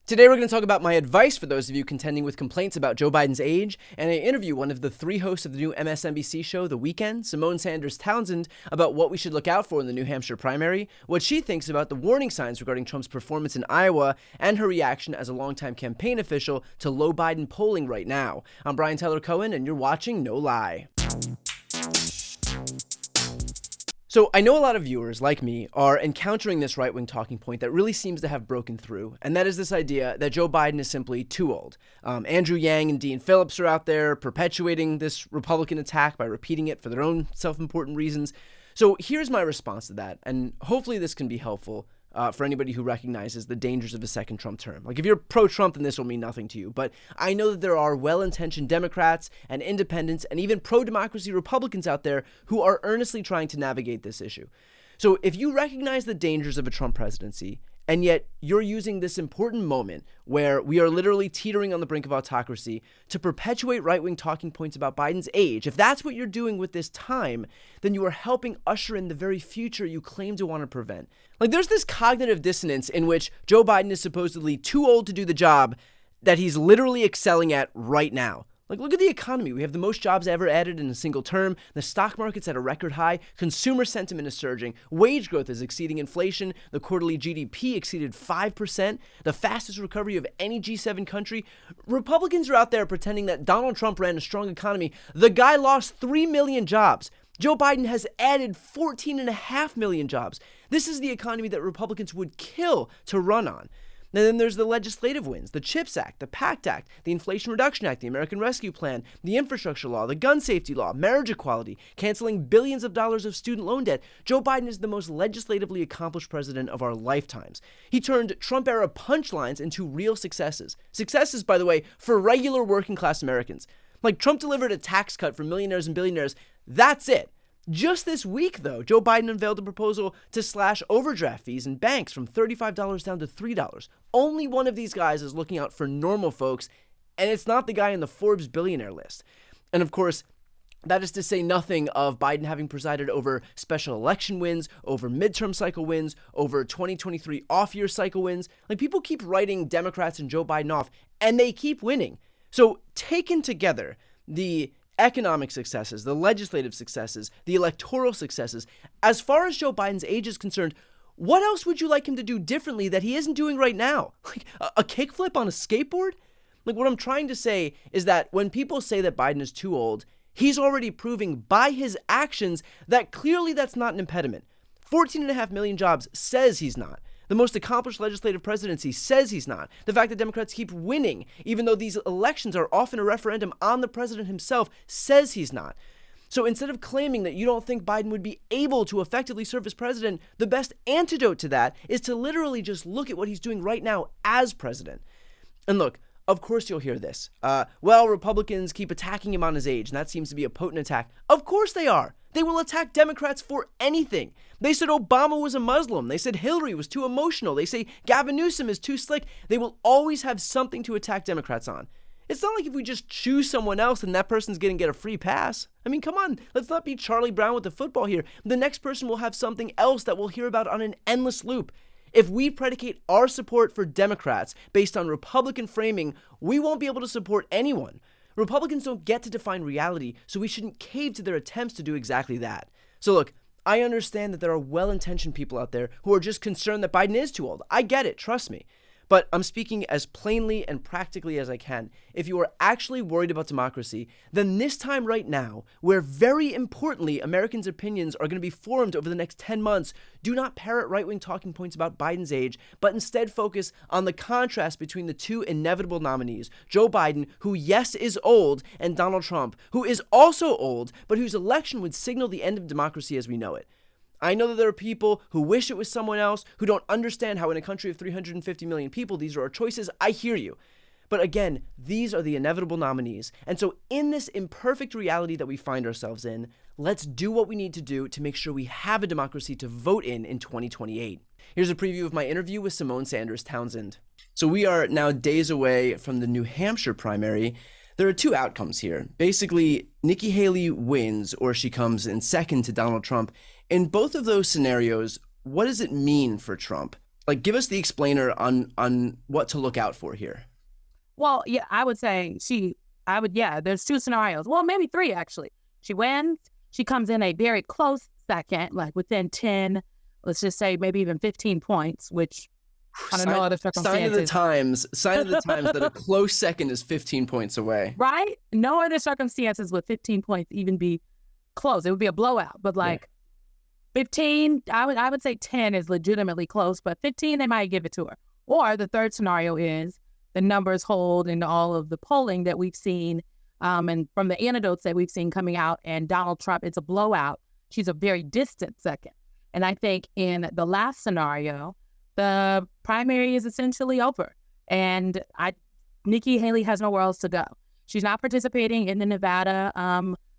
Today we're going to talk about my advice for those of you contending with complaints about Joe Biden's age, and I interview one of the three hosts of the new MSNBC show, The Weekend, Simone Townsend, about what we should look out for in the New Hampshire primary, what she thinks about the warning signs regarding Trump's performance in Iowa, and her reaction as a longtime campaign official to low Biden polling right now. I'm Brian Tyler Cohen, and you're watching No Lie. So I know a lot of viewers, like me, are encountering this right-wing talking point that really seems to have broken through, and that is this idea that Joe Biden is simply too old. Andrew Yang and Dean Phillips are out there perpetuating this Republican attack by repeating it for their own self-important reasons. So here's my response to that, and hopefully this can be helpful for anybody who recognizes the dangers of a second Trump term. Like, if you're pro-Trump, then this will mean nothing to you. But I know that there are well-intentioned Democrats and independents and even pro-democracy Republicans out there who are earnestly trying to navigate this issue. So if you recognize the dangers of a Trump presidency, and yet you're using this important moment where we are literally teetering on the brink of autocracy to perpetuate right-wing talking points about Biden's age, if that's what you're doing with this time, then you are helping usher in the very future you claim to want to prevent. Like, there's this cognitive dissonance in which Joe Biden is supposedly too old to do the job that he's literally excelling at right now. Like, look at the economy. We have the most jobs ever added in a single term. The stock market's at a record high. Consumer sentiment is surging. Wage growth is exceeding inflation. The quarterly GDP exceeded 5%. The fastest recovery of any G7 country. Republicans are out there pretending that Donald Trump ran a strong economy. The guy lost 3 million jobs. Joe Biden has added 14.5 million jobs. This is the economy that Republicans would kill to run on. And then there's the legislative wins, the CHIPS Act, the PACT Act, the Inflation Reduction Act, the American Rescue Plan, the infrastructure law, the gun safety law, marriage equality, canceling billions of dollars of student loan debt. Joe Biden is the most legislatively accomplished president of our lifetimes. He turned Trump-era punchlines into real successes. Successes, by the way, for regular working-class Americans. Like, Trump delivered a tax cut for millionaires and billionaires. That's it. Just this week, though, Joe Biden unveiled a proposal to slash overdraft fees in banks from $35 down to $3. Only one of these guys is looking out for normal folks, and it's not the guy in the Forbes billionaire list. And of course, that is to say nothing of Biden having presided over special election wins, over midterm cycle wins, over 2023 off-year cycle wins. Like, people keep writing Democrats and Joe Biden off, and they keep winning. So taken together, the economic successes, the legislative successes, the electoral successes, as far as Joe Biden's age is concerned, what else would you like him to do differently that he isn't doing right now? Like a kickflip on a skateboard? Like, what I'm trying to say is that when people say that Biden is too old, he's already proving by his actions that clearly that's not an impediment. 14.5 million jobs says he's not. The most accomplished legislative presidency says he's not. The fact that Democrats keep winning, even though these elections are often a referendum on the president himself, says he's not. So instead of claiming that you don't think Biden would be able to effectively serve as president, the best antidote to that is to literally just look at what he's doing right now as president. And look, of course you'll hear this. Republicans keep attacking him on his age, and that seems to be a potent attack. Of course they are. They will attack Democrats for anything. They said Obama was a Muslim. They said Hillary was too emotional. They say Gavin Newsom is too slick. They will always have something to attack Democrats on. It's not like if we just choose someone else and that person's going to get a free pass. I mean, come on, let's not be Charlie Brown with the football here. The next person will have something else that we'll hear about on an endless loop. If we predicate our support for Democrats based on Republican framing, we won't be able to support anyone. Republicans don't get to define reality, so we shouldn't cave to their attempts to do exactly that. So look, I understand that there are well-intentioned people out there who are just concerned that Biden is too old. I get it, trust me. But I'm speaking as plainly and practically as I can. If you are actually worried about democracy, then this time right now, where very importantly Americans' opinions are going to be formed over the next 10 months, do not parrot right-wing talking points about Biden's age, but instead focus on the contrast between the two inevitable nominees, Joe Biden, who yes is old, and Donald Trump, who is also old, but whose election would signal the end of democracy as we know it. I know that there are people who wish it was someone else, who don't understand how in a country of 350 million people, these are our choices. I hear you. But again, these are the inevitable nominees. And so in this imperfect reality that we find ourselves in, let's do what we need to do to make sure we have a democracy to vote in 2028. Here's a preview of my interview with Simone Townsend. So we are now days away from the New Hampshire primary. There are two outcomes here. Basically, Nikki Haley wins or she comes in second to Donald Trump. In both of those scenarios, what does it mean for Trump? Like, give us the explainer on what to look out for here. Well, yeah, I would say there's two scenarios. Well, maybe three, actually. She wins. She comes in a very close second, like within 10, let's just say maybe even 15 points, which under no other circumstances. Sign of the times that a close second is 15 points away. Right? No other circumstances would 15 points even be close. It would be a blowout. But like 15, I would say 10 is legitimately close, but 15, they might give it to her. Or the third scenario is the numbers hold in all of the polling that we've seen and from the anecdotes that we've seen coming out, and Donald Trump, it's a blowout. She's a very distant second. And I think in the last scenario, the primary is essentially over. And Nikki Haley has nowhere else to go. She's not participating in the Nevada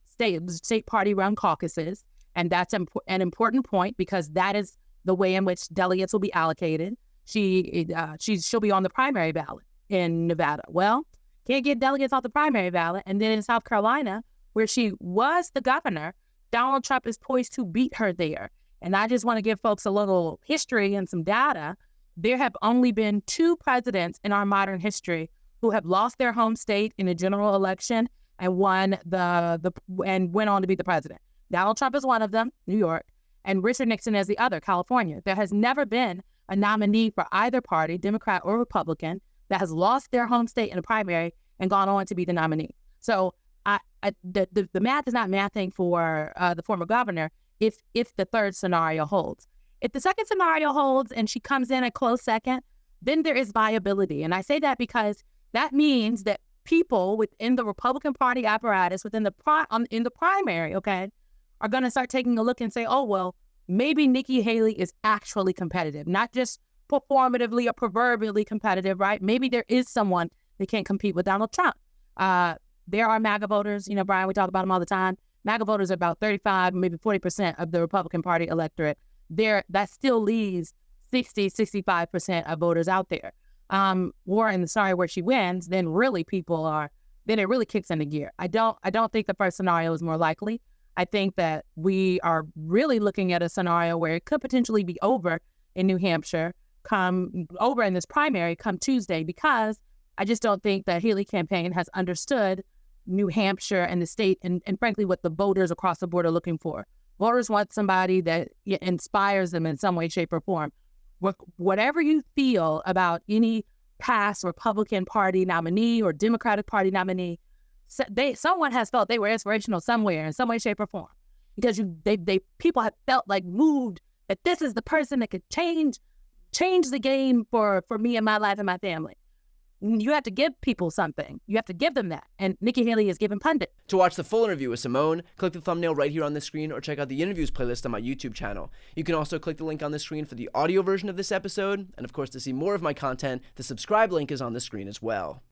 state party-run caucuses. And that's an important point because that is the way in which delegates will be allocated. She'll be on the primary ballot in Nevada. Well, can't get delegates off the primary ballot. And then in South Carolina, where she was the governor, Donald Trump is poised to beat her there. And I just want to give folks a little history and some data. There have only been 2 presidents in our modern history who have lost their home state in a general election and won and went on to be the president. Donald Trump is one of them, New York, and Richard Nixon is the other, California. There has never been a nominee for either party, Democrat or Republican, that has lost their home state in a primary and gone on to be the nominee. So the math is not mathing for the former governor if the third scenario holds. If the second scenario holds and she comes in a close second, then there is viability. And I say that because that means that people within the Republican Party apparatus, in the primary, okay, are going to start taking a look and say, oh, well, maybe Nikki Haley is actually competitive, not just performatively or proverbially competitive, right? Maybe there is someone that can't compete with Donald Trump. There are MAGA voters, Brian, we talk about them all the time. MAGA voters are about 35, maybe 40% of the Republican Party electorate. That still leaves 65% of voters out there. Or in the scenario where she wins, then it really kicks into gear. I don't think the first scenario is more likely. I think that we are really looking at a scenario where it could potentially be over in New Hampshire, over in this primary come Tuesday, because I just don't think that Haley campaign has understood New Hampshire and the state and frankly what the voters across the board are looking for. Voters want somebody that inspires them in some way, shape, or form. Whatever you feel about any past Republican Party nominee or Democratic Party nominee, someone has felt they were inspirational somewhere in some way, shape, or form, because people have felt like moved that this is the person that could change the game for me and my life and my family. You have to give people something. You have to give them that. And Nikki Haley is giving pundit. To watch the full interview with Simone, click the thumbnail right here on the screen or check out the interviews playlist on my YouTube channel. You can also click the link on the screen for the audio version of this episode. And of course, to see more of my content, the subscribe link is on the screen as well.